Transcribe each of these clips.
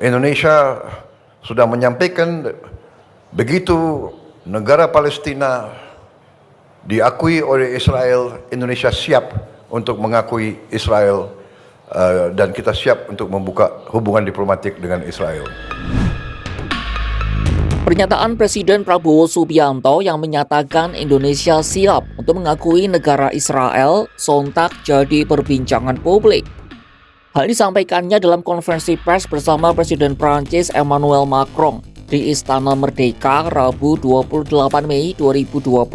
Indonesia sudah menyampaikan begitu negara Palestina diakui oleh Israel, Indonesia siap untuk mengakui Israel dan kita siap untuk membuka hubungan diplomatik dengan Israel. Pernyataan Presiden Prabowo Subianto yang menyatakan Indonesia siap untuk mengakui negara Israel sontak jadi perbincangan publik. Hal ini disampaikannya dalam konferensi pers bersama Presiden Prancis Emmanuel Macron di Istana Merdeka Rabu 28 Mei 2025.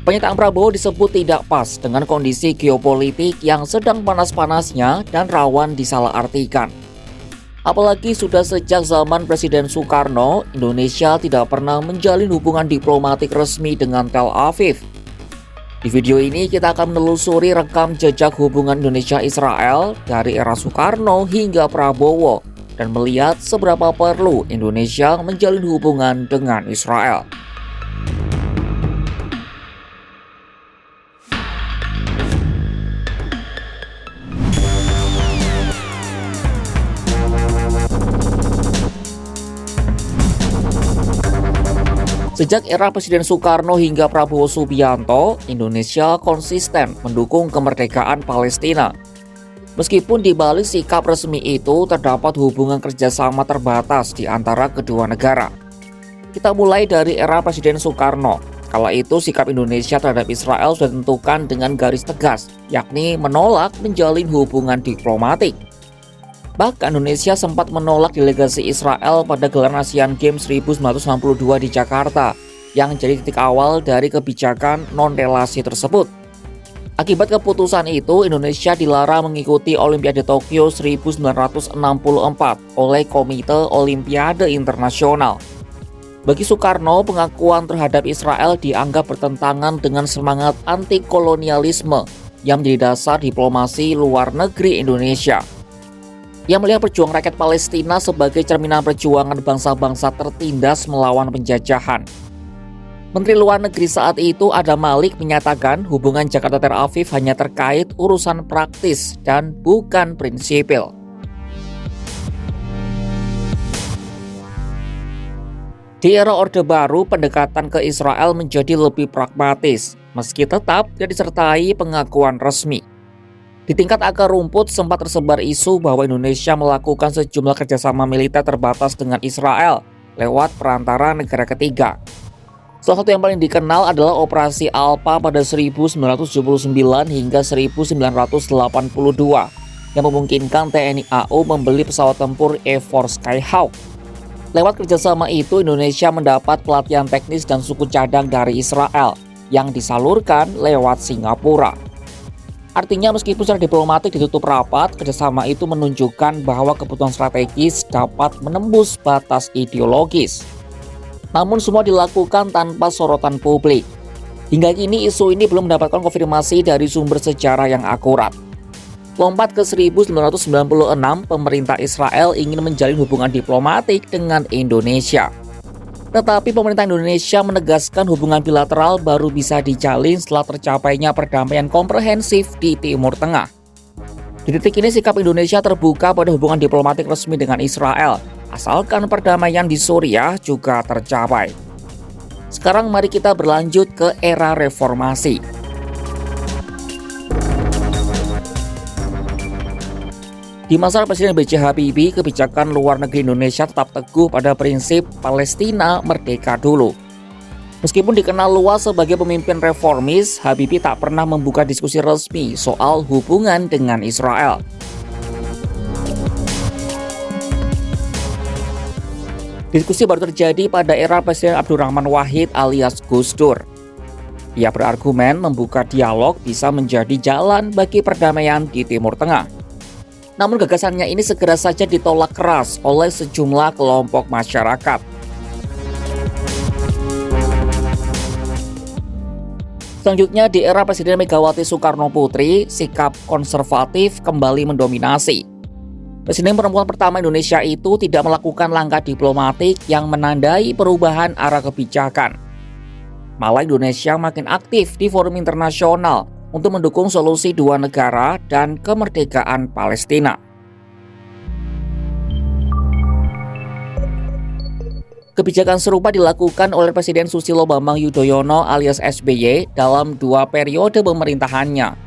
Pernyataan Prabowo disebut tidak pas dengan kondisi geopolitik yang sedang panas-panasnya dan rawan disalahartikan. Apalagi sudah sejak zaman Presiden Soekarno, Indonesia tidak pernah menjalin hubungan diplomatik resmi dengan Tel Aviv. Di video ini kita akan menelusuri rekam jejak hubungan Indonesia-Israel dari era Soekarno hingga Prabowo dan melihat seberapa perlu Indonesia menjalin hubungan dengan Israel. Sejak era Presiden Soekarno hingga Prabowo Subianto, Indonesia konsisten mendukung kemerdekaan Palestina. Meskipun di balik sikap resmi itu terdapat hubungan kerjasama terbatas di antara kedua negara. Kita mulai dari era Presiden Soekarno. Kala itu sikap Indonesia terhadap Israel sudah ditentukan dengan garis tegas, yakni menolak menjalin hubungan diplomatik. Bahkan Indonesia sempat menolak delegasi Israel pada gelaran Asian Games 1962 di Jakarta, yang jadi titik awal dari kebijakan non-relasi tersebut. Akibat keputusan itu, Indonesia dilarang mengikuti Olimpiade Tokyo 1964 oleh Komite Olimpiade Internasional. Bagi Soekarno, pengakuan terhadap Israel dianggap bertentangan dengan semangat anti-kolonialisme yang menjadi dasar diplomasi luar negeri Indonesia. Ia melihat perjuangan rakyat Palestina sebagai cerminan perjuangan bangsa-bangsa tertindas melawan penjajahan. Menteri Luar Negeri saat itu Adam Malik menyatakan hubungan Jakarta-Tel Aviv hanya terkait urusan praktis dan bukan prinsipil. Di era Orde Baru, pendekatan ke Israel menjadi lebih pragmatis, meski tetap tidak disertai pengakuan resmi. Di tingkat akar rumput sempat tersebar isu bahwa Indonesia melakukan sejumlah kerjasama militer terbatas dengan Israel lewat perantara negara ketiga. Salah satu yang paling dikenal adalah Operasi Alpha pada 1979 hingga 1982 yang memungkinkan TNI AU membeli pesawat tempur A4 Skyhawk. Lewat kerjasama itu, Indonesia mendapat pelatihan teknis dan suku cadang dari Israel yang disalurkan lewat Singapura. Artinya meskipun secara diplomatik ditutup rapat, kerjasama itu menunjukkan bahwa kebutuhan strategis dapat menembus batas ideologis. Namun semua dilakukan tanpa sorotan publik. Hingga kini isu ini belum mendapatkan konfirmasi dari sumber sejarah yang akurat. Lompat ke 1996, pemerintah Israel ingin menjalin hubungan diplomatik dengan Indonesia. Tetapi pemerintah Indonesia menegaskan hubungan bilateral baru bisa dijalin setelah tercapainya perdamaian komprehensif di Timur Tengah. Di titik ini sikap Indonesia terbuka pada hubungan diplomatik resmi dengan Israel, asalkan perdamaian di Suriah juga tercapai. Sekarang mari kita berlanjut ke era reformasi. Di masa Presiden B.J. Habibie, kebijakan luar negeri Indonesia tetap teguh pada prinsip Palestina merdeka dulu. Meskipun dikenal luas sebagai pemimpin reformis, Habibie tak pernah membuka diskusi resmi soal hubungan dengan Israel. Diskusi baru terjadi pada era Presiden Abdurrahman Wahid alias Gus Dur. Ia berargumen membuka dialog bisa menjadi jalan bagi perdamaian di Timur Tengah. Namun gagasannya ini segera saja ditolak keras oleh sejumlah kelompok masyarakat. Selanjutnya di era Presiden Megawati Soekarno Putri, sikap konservatif kembali mendominasi. Presiden perempuan pertama Indonesia itu tidak melakukan langkah diplomatik yang menandai perubahan arah kebijakan. Malah Indonesia makin aktif di forum internasional untuk mendukung solusi dua negara dan kemerdekaan Palestina. Kebijakan serupa dilakukan oleh Presiden Susilo Bambang Yudhoyono alias SBY dalam 2 periode pemerintahannya.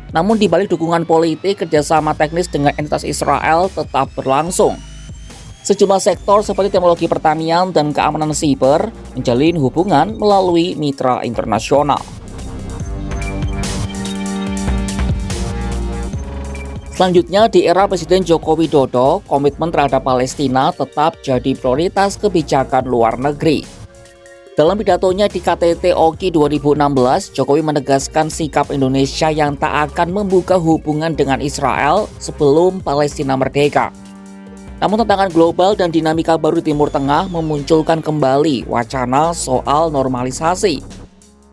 Namun di balik dukungan politik, kerjasama teknis dengan entitas Israel tetap berlangsung. Sejumlah sektor seperti teknologi pertanian dan keamanan siber menjalin hubungan melalui mitra internasional. Selanjutnya, di era Presiden Joko Widodo, komitmen terhadap Palestina tetap jadi prioritas kebijakan luar negeri. Dalam pidatonya di KTT OKI 2016, Jokowi menegaskan sikap Indonesia yang tak akan membuka hubungan dengan Israel sebelum Palestina merdeka. Namun tantangan global dan dinamika baru di Timur Tengah memunculkan kembali wacana soal normalisasi.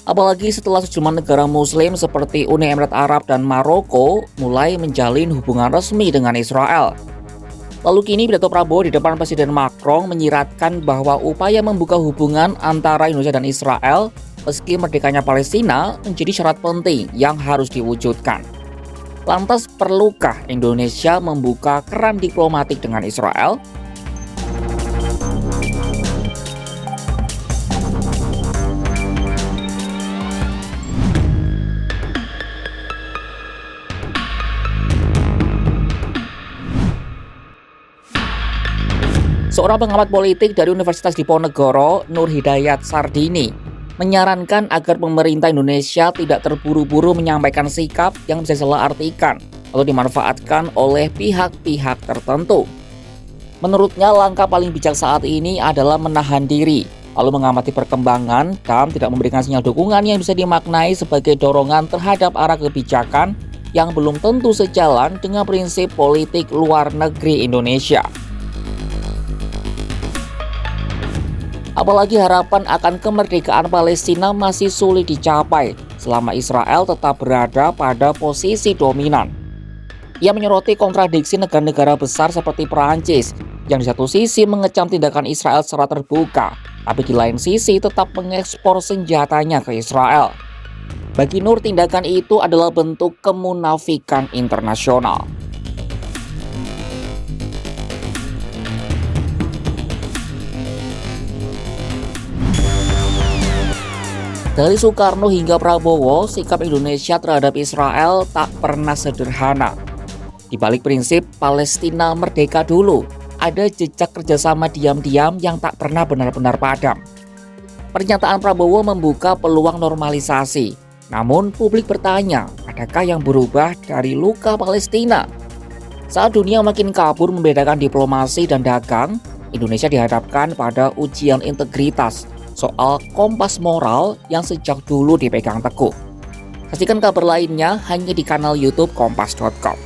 Apalagi setelah sejumlah negara muslim seperti Uni Emirat Arab dan Maroko mulai menjalin hubungan resmi dengan Israel. Lalu kini pidato Prabowo di depan Presiden Macron menyiratkan bahwa upaya membuka hubungan antara Indonesia dan Israel meski merdekanya Palestina menjadi syarat penting yang harus diwujudkan. Lantas perlukah Indonesia membuka keran diplomatik dengan Israel? Seorang pengamat politik dari Universitas Diponegoro, Nur Hidayat Sardini, menyarankan agar pemerintah Indonesia tidak terburu-buru menyampaikan sikap yang bisa disalahartikan atau dimanfaatkan oleh pihak-pihak tertentu. Menurutnya, langkah paling bijak saat ini adalah menahan diri, lalu mengamati perkembangan dan tidak memberikan sinyal dukungan yang bisa dimaknai sebagai dorongan terhadap arah kebijakan yang belum tentu sejalan dengan prinsip politik luar negeri Indonesia. Apalagi harapan akan kemerdekaan Palestina masih sulit dicapai selama Israel tetap berada pada posisi dominan. Ia menyoroti kontradiksi negara-negara besar seperti Perancis yang di satu sisi mengecam tindakan Israel secara terbuka, tapi di lain sisi tetap mengekspor senjatanya ke Israel. Bagi Nur, tindakan itu adalah bentuk kemunafikan internasional. Dari Soekarno hingga Prabowo, sikap Indonesia terhadap Israel tak pernah sederhana. Di balik prinsip Palestina merdeka dulu, ada jejak kerjasama diam-diam yang tak pernah benar-benar padam. Pernyataan Prabowo membuka peluang normalisasi. Namun publik bertanya, adakah yang berubah dari luka Palestina? Saat dunia makin kabur membedakan diplomasi dan dagang, Indonesia dihadapkan pada ujian integritas soal kompas moral yang sejak dulu dipegang teguh. Saksikan kabar lainnya hanya di kanal YouTube Kompas.com.